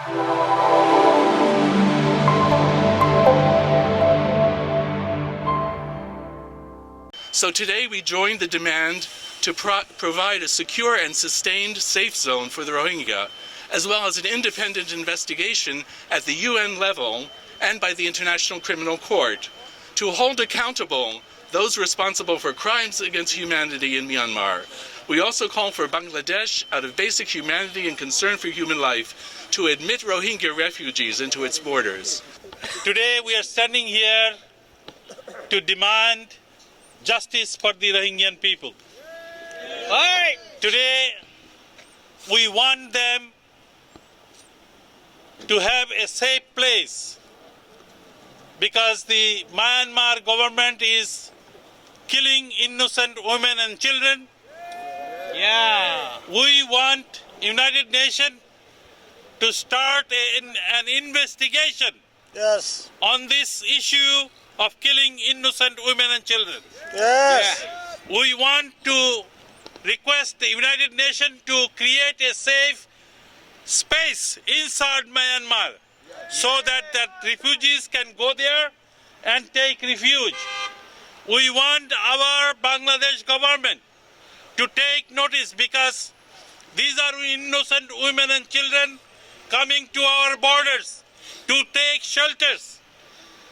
So today we joined the demand to provide a secure and sustained safe zone for the Rohingya, as well as an independent investigation at the UN level and by the International Criminal Court to hold accountable those responsible for crimes against humanity in Myanmar. We also call for Bangladesh, out of basic humanity and concern for human life, to admit Rohingya refugees into its borders. Today we are standing here to demand justice for the Rohingyan people. Right. Today we want them to have a safe place because the Myanmar government is killing innocent women and children. Yeah. We want United Nations to start an investigation on this issue of killing innocent women and children. Yes. Yeah. We want to request the United Nations to create a safe space inside Myanmar so that refugees can go there and take refuge. We want our Bangladesh government to take notice because these are innocent women and children coming to our borders to take shelters.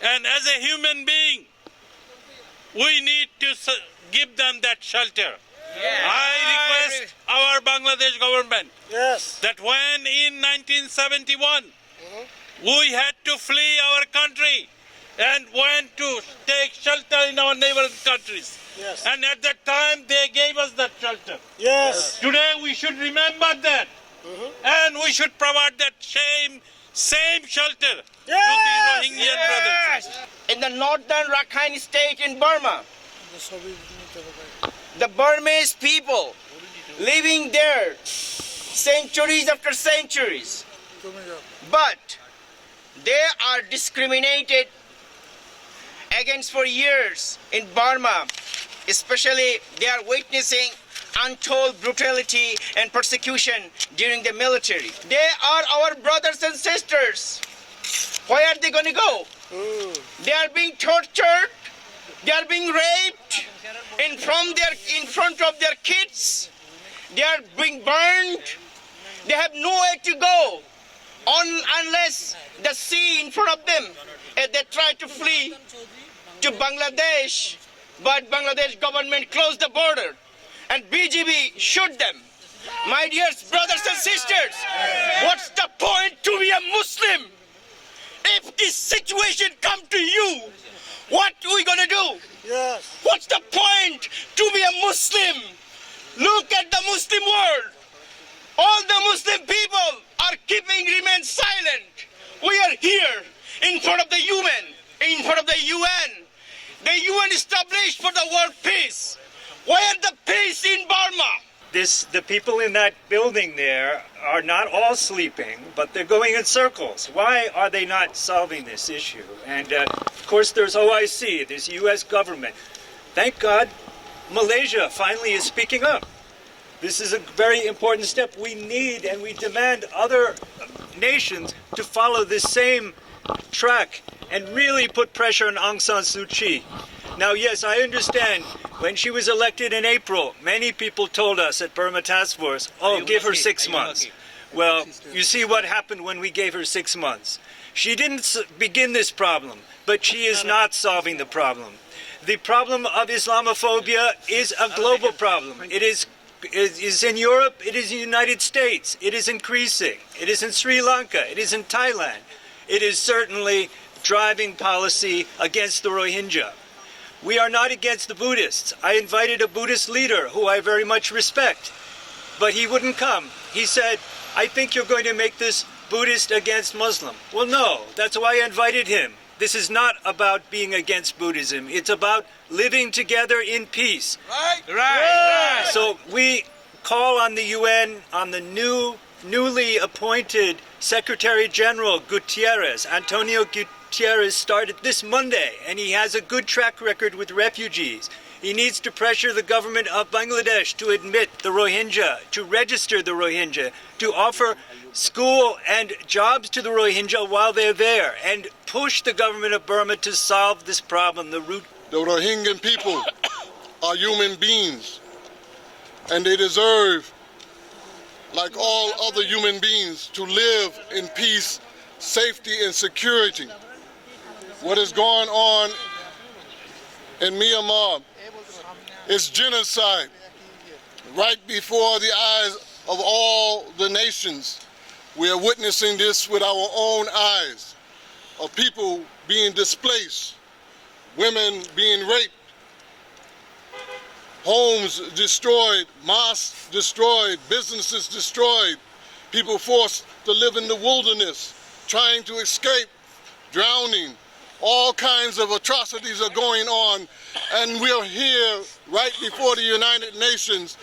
And as a human being, we need to give them that shelter. Yeah. I request our Bangladesh government that when in 1971 we had to flee our country and went to take shelter in our neighboring countries. Yes. And at that time they gave us that shelter. Yes. Today we should remember that and we should provide that same shelter to the Rohingyan brothers. In the northern Rakhine state in Burma, the Burmese people living there centuries after centuries, but they are discriminated against for years in Burma. Especially they are witnessing untold brutality and persecution during the military. They are our brothers and sisters. Where are they going to go? They are being tortured. They are being raped in front of their kids. They are being burned. They have nowhere to go unless the sea in front of them. And they try to flee to Bangladesh, but Bangladesh government closed the border and BGB shoot them. My dear brothers and sisters, what's the point to be a Muslim? If this situation come to you, what are we going to do? Yes. What's the point to be a Muslim? Look at the Muslim world. All the Muslim people are remain silent. We are here in front of the UN, in front of the UN. The UN established for the world peace. Where the peace in Burma? The people in that building there are not all sleeping, but they're going in circles. Why are they not solving this issue? And of course there's OIC, there's US government. Thank God Malaysia finally is speaking up. This is a very important step. We need and we demand other nations to follow this same track and really put pressure on Aung San Suu Kyi. Now, yes, I understand. When she was elected in April, many people told us at Burma Task Force, oh, give her 6 months. Well, you see what happened when we gave her 6 months. She didn't begin this problem, but she is not solving the problem. The problem of Islamophobia is a global problem. It is in Europe, it is in the United States, it is increasing. It is in Sri Lanka, it is in Thailand. It is certainly driving policy against the Rohingya. We are not against the Buddhists. I invited a Buddhist leader who I very much respect, but he wouldn't come. He said, I think you're going to make this Buddhist against Muslim. Well, no, that's why I invited him. This is not about being against Buddhism. It's about living together in peace. Right. So we call on the UN, on the newly appointed Secretary General Gutierrez. Antonio Gutierrez started this Monday, and he has a good track record with refugees. He needs to pressure the government of Bangladesh to admit the Rohingya, to register the Rohingya, to offer school and jobs to the Rohingya while they're there, and push the government of Burma to solve this problem, the root. The Rohingya people are human beings, and they deserve, like all other human beings, to live in peace, safety, and security. What is going on in Myanmar is genocide right before the eyes of all the nations. We are witnessing this with our own eyes, of people being displaced, women being raped, homes destroyed, mosques destroyed, businesses destroyed, people forced to live in the wilderness, trying to escape, drowning. All kinds of atrocities are going on, and we're here right before the United Nations,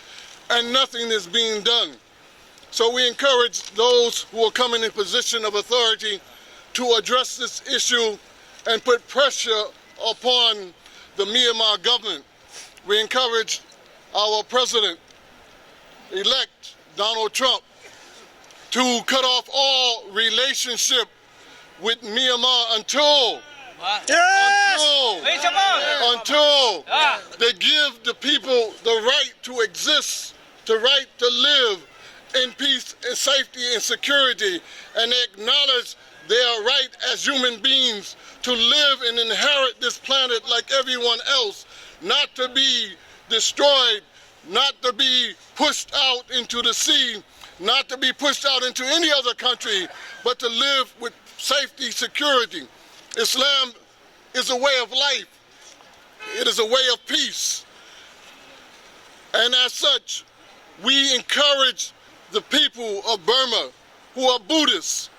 and nothing is being done. So we encourage those who are coming in position of authority to address this issue and put pressure upon the Myanmar government. We encourage our president-elect, Donald Trump, to cut off all relationship with Myanmar until they give the people the right to exist, the right to live in peace and safety and security, and they acknowledge their right as human beings to live and inherit this planet like everyone else, not to be destroyed, not to be pushed out into the sea, not to be pushed out into any other country, but to live with safety, security. Islam is a way of life. It is a way of peace. And as such, we encourage the people of Burma who are Buddhists,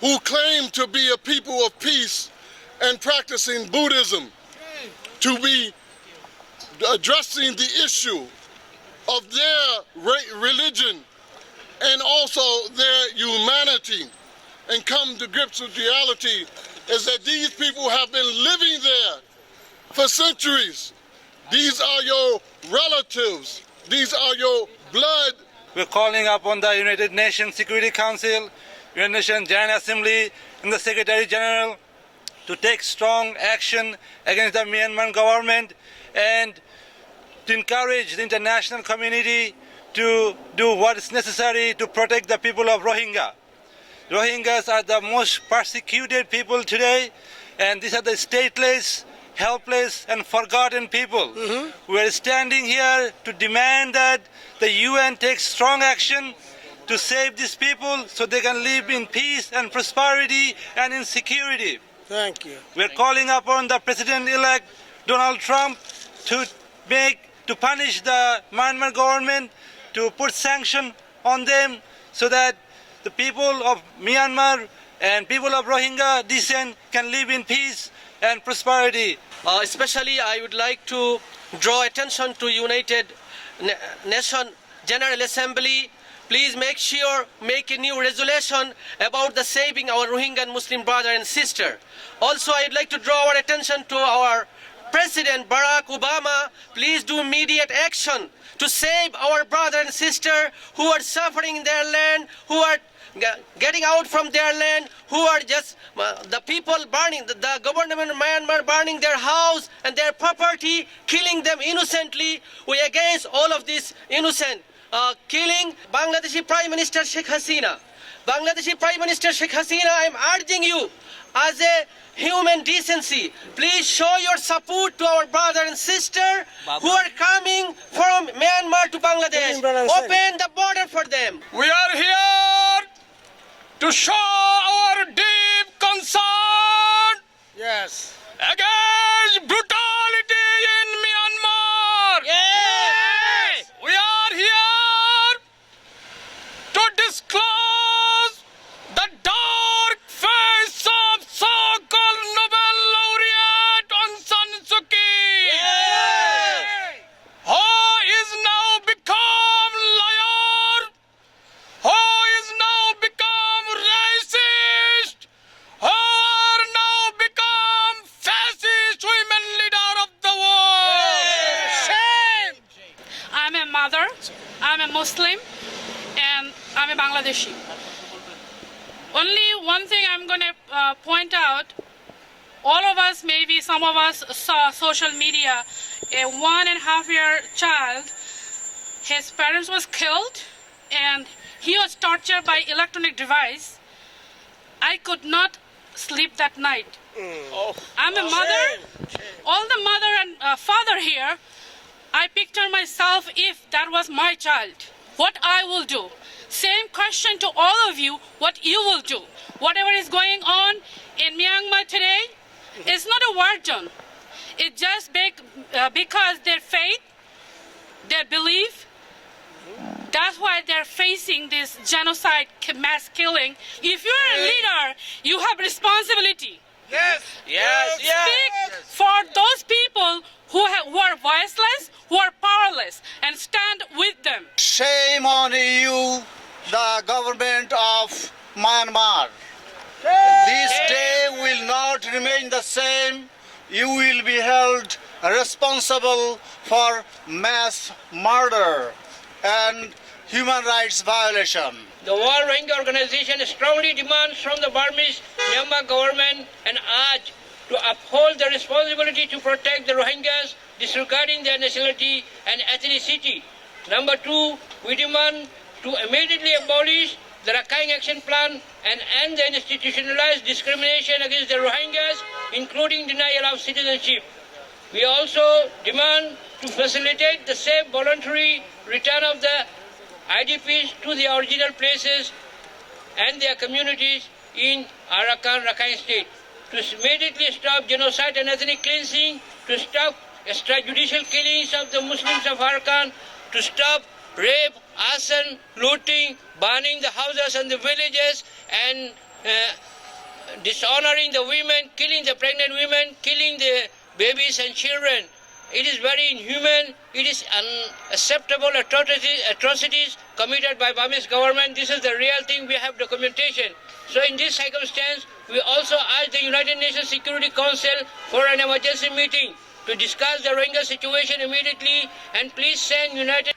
who claim to be a people of peace and practicing Buddhism, to be addressing the issue of their religion and also their humanity, and come to grips with reality is that these people have been living there for centuries. These are your relatives. These are your blood. We're calling upon the United Nations Security Council, United Nations General Assembly, and the Secretary General to take strong action against the Myanmar government and to encourage the international community to do what is necessary to protect the people of Rohingya. Rohingyas are the most persecuted people today, and these are the stateless, helpless, and forgotten people. We are standing here to demand that the UN takes strong action to save these people so they can live in peace and prosperity and in security. Thank you. We're calling upon the President-elect Donald Trump to punish the Myanmar government, to put sanction on them so that the people of Myanmar and people of Rohingya descent can live in peace and prosperity. Especially, I would like to draw attention to United Nations General Assembly. Please make a new resolution about the saving our Rohingya Muslim brother and sister. Also, I would like to draw our attention to our President Barack Obama. Please do immediate action to save our brother and sister who are suffering in their land, who are getting out from their land, who are just the people burning, the government of Myanmar burning their house and their property, killing them innocently. We against all of this innocent killing. Bangladeshi Prime Minister Sheikh Hasina. Bangladeshi Prime Minister Sheikh Hasina, I am urging you as a human decency, please show your support to our brother and sister who are coming from Myanmar to Bangladesh. Open the border for them. We are here to show our deep concern against brutality in Myanmar. Yes. We are here to disclose the dark face of so-called Nobel laureate Aung San Suu Kyi, who is now become liar, who is now become racist. Muslim and I'm a Bangladeshi. Only one thing I'm going to point out, all of us, maybe some of us saw social media, a 1.5-year child, his parents was killed and he was tortured by electronic device. I could not sleep that night. I'm a mother, all the mother and father here, I picture myself if that was my child, what I will do. Same question to all of you, what you will do. Whatever is going on in Myanmar today, it's not a war zone. It's just because their faith, their belief, that's why they're facing this genocide, mass killing. If you're a leader, you have responsibility. Yes. Speak for those people who are voiceless, who are powerless, and stand with them. Shame on you, the government of Myanmar. This day will not remain the same. You will be held responsible for mass murder and human rights violation. The World Rohingya Organization strongly demands from the Burmese Myanmar government and urge to uphold the responsibility to protect the Rohingyas, disregarding their nationality and ethnicity. Number 2, we demand to immediately abolish the Rakhine Action Plan and end the institutionalized discrimination against the Rohingyas, including denial of citizenship. We also demand to facilitate the safe voluntary return of the IDPs to their original places and their communities in Arakan, Rakhine State, to immediately stop genocide and ethnic cleansing, to stop extrajudicial killings of the Muslims of Arakan, to stop rape, arson, looting, burning the houses and the villages, and dishonoring the women, killing the pregnant women, killing the babies and children. It is very inhuman. It is unacceptable atrocities committed by Burmese government. This is the real thing. We have documentation. So in this circumstance, we also ask the United Nations Security Council for an emergency meeting to discuss the Rohingya situation immediately, and please send United